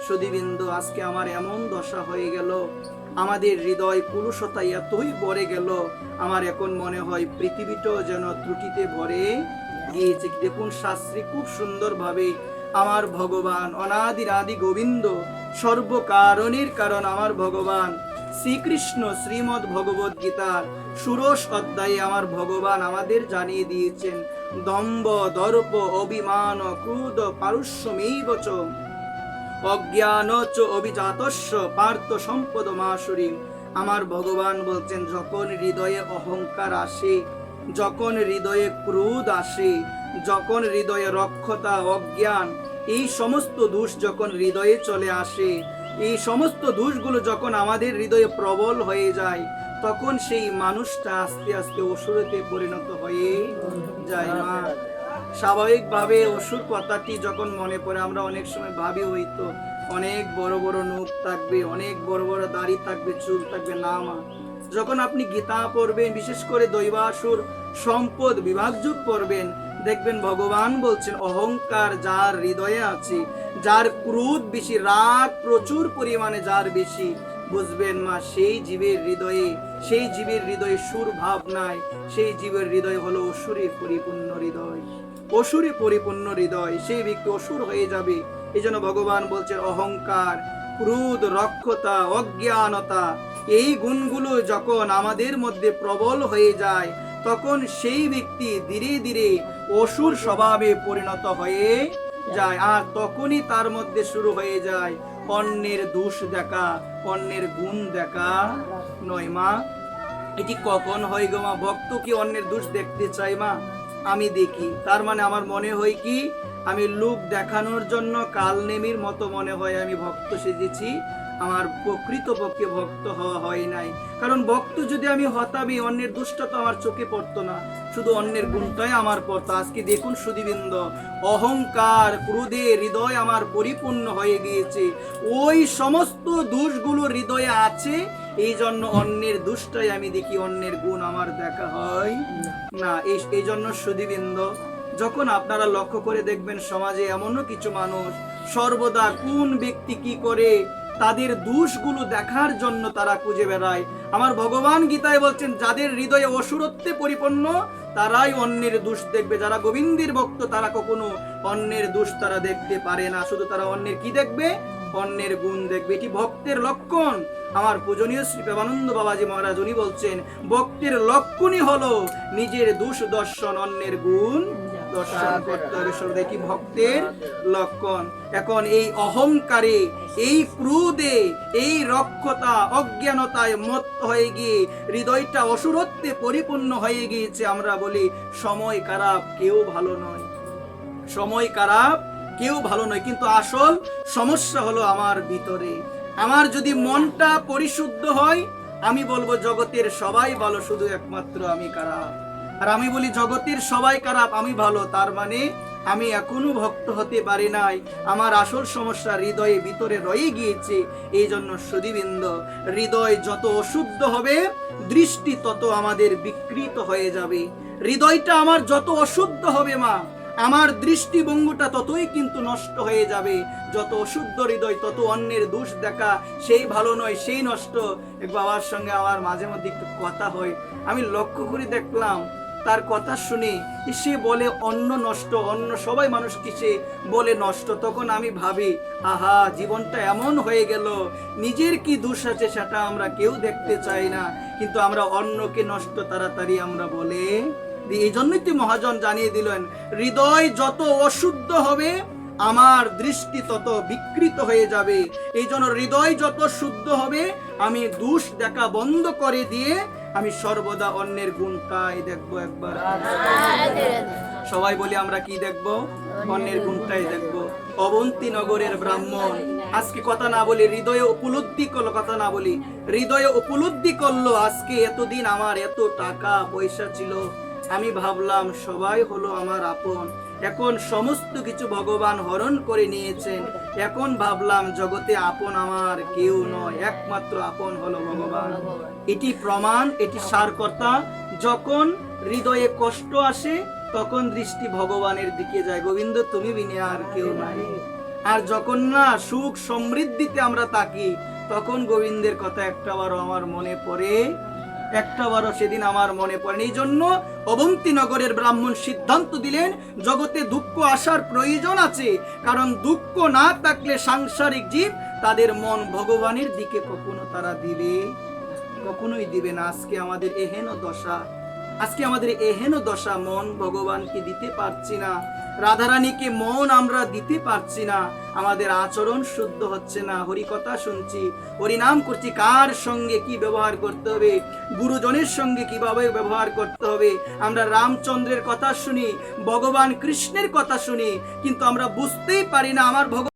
সুধীবিন্দু, আজকে আমার এমন দশা হয়ে গেল, আমাদের হৃদয় পুরুষতা এতই ভরে গেল, আমার এখন মনে হয় পৃথিবীটাও যেন ত্রুটিতে ভরে গিয়েছে। দেখুন শাস্ত্রী খুব সুন্দরভাবে আমার ভগবান অনাদির আদি গোবিন্দ, সর্বকারণের কারণ আমার ভগবান শ্রীকৃষ্ণ শ্রীমদ্ ভগবত গীতার ষোড়শ অধ্যায়ে আমার ভগবান আমাদের জানিয়ে দিয়েছেন, দম্ভ দর্প অভিমান ক্রোধ পারুষ্যমেব চ অজ্ঞান চ অভিজাতস্য পার্থ সম্পদ মাসুরী। আমার ভগবান বলছেন, যখন হৃদয়ে অহংকার আসে, যখন হৃদয়ে ক্রোধ আসে, যখন হৃদয়ে রক্ষতা অজ্ঞান, এই সমস্ত দোষ যখন হৃদয়ে চলে আসে, এই সমস্ত দোষগুলো যখন আমাদের হৃদয়ে প্রবল হয়ে যায়, তখন সেই মানুষটা আস্তে আস্তে অসুরতে পরিণত হয়ে যায়। মা, স্বাভাবিকভাবে অসুর কথাটি যখন মনে পড়ে, আমরা অনেক সময় ভাবি হয়তো অনেক বড় বড় নখ থাকবে, অনেক বড় বড় দাড়ি থাকবে, চুল থাকবে। না মা, যখন আপনি গীতা পড়বেন, বিশেষ করে দৈবাসুর সম্পদ বিভাগযোগ পড়বেন, দেখবেন ভগবান বলছেন, অহংকার যার হৃদয়ে আছে, যার ক্রোধ বেশি, রাগ প্রচুর পরিমাণে যার বেশি, বুঝবেন মা, সেই জীবের হৃদয়ে সুর ভাব নাই, সেই জীবের হৃদয় হলো অসুরে পরিপূর্ণ হৃদয়, অসুরে পরিপূর্ণ হৃদয়, সেই ব্যক্তি অসুর হয়ে যাবে। এই জন্য ভগবান বলছেন, অহংকার, ক্রোধ, রক্ষতা, অজ্ঞানতা, এই গুণগুলো যখন আমাদের মধ্যে প্রবল হয়ে যায়, তখন সেই ব্যক্তি ধীরে ধীরে অসুর স্বভাবে পরিণত হয়ে যায়। আর তখনই তার মধ্যে শুরু হয়ে যায় অন্যের দোষ দেখা, অন্যের গুণ দেখা নয়। মা, এটি কখন হয় গো মা? ভক্ত কি অন্যের দোষ দেখতে চাই মা? আমি দেখি, তার মানে আমার মনে হয় কি, আমি লোক দেখানোর জন্য কাল নেমির মতো মনে হয় আমি ভক্ত সেজেছি, আমার প্রকৃতপক্ষে ভক্ত হওয়া হয় নাই। কারণ ভক্ত যদি আমি হতাবি, অন্যের দোষটা তো আমার চোখে পড়তো না, শুধু অন্যের গুণটাই আমার পড়তো। আজকে দেখুন সুধীবৃন্দ, অহংকার ক্রোধে হৃদয় আমার পরিপূর্ণ হয়ে গিয়েছে, ওই সমস্ত দোষগুলো হৃদয়ে আছে, এই জন্য অন্যের দোষটাই আমি দেখি, অন্যের গুণ আমার দেখা হয় না। এই জন্য সুধীবৃন্দ, যখন আপনারা লক্ষ্য করে দেখবেন, সমাজে এমনও কিছু মানুষ সর্বদা কোন ব্যক্তি কি করে তাদের দোষগুলো দেখার জন্য তারা খুঁজে বেড়ায়। আমার ভগবান গীতায় বলছেন, যাদের হৃদয়ে অসুরত্বে পরিপূর্ণ, তারাই অন্যের দোষ দেখবে। যারা গোবিন্দের ভক্ত, তারা কখনো অন্যের দোষ তারা দেখতে পারে না, শুধু তারা অন্যের কি দেখবে? অন্যের গুণ দেখবে। এটি ভক্তের লক্ষণ। আমার পূজনীয় শ্রী প্রেমানন্দ বাবাজি মহারাজ উনি বলছেন, ভক্তের লক্ষণই হলো নিজের দোষ দর্শন, অন্যের গুণ দর্শন করতে হবে। দেখি ভক্তের লক্ষণ। এখন এই অহংকারে, এই ক্রোধে, এই রক্ষতা, অজ্ঞানতায় মত্ত হয়ে গিয়ে হৃদয়টা অসুরত্বে পরিপূর্ণ হয়ে গিয়েছে। আমরা বলি সময় খারাপ, কেউ ভালো নয়, সময় খারাপ, কেউ ভালো নয়, কিন্তু আসল সমস্যা হলো আমার ভিতরে। আমার যদি মনটা পরিশুদ্ধ হয়, আমি বলবো জগতের সবাই ভালো, শুধু একমাত্র আমি খারাপ। আর আমি বলি জগতের সবাই খারাপ, আমি ভালো, তার মানে আমি এখনো ভক্ত হতে পারি নাই। আমার আসল সমস্যা হৃদয়ে ভিতরে রয়ে গিয়েছে। এই জন্য সুধীবৃন্দ, হৃদয় যত অশুদ্ধ হবে, দৃষ্টি তত আমাদের বিকৃত হয়ে যাবে। হৃদয়টা আমার যত অশুদ্ধ হবে মা, আমার দৃষ্টিভঙ্গিটা ততই কিন্তু নষ্ট হয়ে যাবে। যত অশুদ্ধ হৃদয়, তত অন্যের দোষ দেখা, সেই ভালো নয়, সেই নষ্ট। এক বাবার সঙ্গে আমার মাঝে মধ্যে একটু কথা হয়, আমি লক্ষ্য করে দেখলাম, তার কথা শুনে সে বলে অন্য নষ্ট, অন্য সবাই মানুষকে সে বলে নষ্ট। তখন আমি ভাবি, আহা, জীবনটা এমন হয়ে গেল, নিজের কি দোষ আছে সেটা আমরা কেউ দেখতে চাই না, কিন্তু আমরা অন্যকে নষ্ট তাড়াতাড়ি আমরা বলে। এই জন্যই তো মহাজন জানিয়ে দিলেন, হৃদয় যত অশুদ্ধ হবে, আমার দৃষ্টি তত বিকৃত হয়ে যাবে। এই জন্য হৃদয় যত শুদ্ধ হবে, আমি দোষ দেখা বন্ধ করে দিয়ে আমি সর্বদা অন্যের গুণটাই দেখবো। একবার সবাই বলি, আমরা কি দেখবো? অন্যের গুণটাই দেখবো। অবন্তী নগরের ব্রাহ্মণ আজকে কথা না বলি, হৃদয়ে উপলব্ধি করলো, কথা না বলি, হৃদয়ে উপলব্ধি করলো, আজকে এতদিন আমার এত টাকা পয়সা ছিল, আমি ভাবলাম সবাই হলো আমার আপন, এখন সমস্ত কিছু ভগবান হরণ করে নিয়েছেন, এখন ভাবলাম জগতে আপন আমার কেউ নয়, একমাত্র আপন হলো ভগবান। এটি প্রমাণ, এটি সারকর্তা। যখন হৃদয়ে কষ্ট আসে, তখন দৃষ্টি ভগবানের দিকে যায়, গোবিন্দ তুমি বিনে আর কেউ নাই। আর যখন না সুখ সমৃদ্ধিতে আমরা তাকি, তখন গোবিন্দের কথা একটাবারও আমার মনে পড়ে, একটাবারও সেদিন আমার মনে পড়ে। এই জন্য অবন্তী নগরের ব্রাহ্মণ সিদ্ধান্ত দিলেন জগতে দুঃখ আসার প্রয়োজন আছে, কারণ দুঃখ না থাকলে সাংসারিক জীব তাদের মন ভগবানের দিকে কখনো তারা দিবে, কখনোই দিবে না। আজকে আমাদের এহেন দশা, আজকে আমাদের এহেন দশা, মন ভগবানকে দিতে পারছি না, রাধারানীকে মন আমরা দিতে পারছি না, আমাদের আচরণ শুদ্ধ হচ্ছে না। হরি কথা শুনছি, হরি নাম করছি, কার সঙ্গে কি ব্যবহার করতে হবে, গুরুজনের সঙ্গে কিভাবে ব্যবহার করতে হবে। আমরা রামচন্দ্রের কথা শুনি, ভগবান কৃষ্ণের কথা শুনি, কিন্তু আমরা বুঝতেই পারি না আমার ভগবান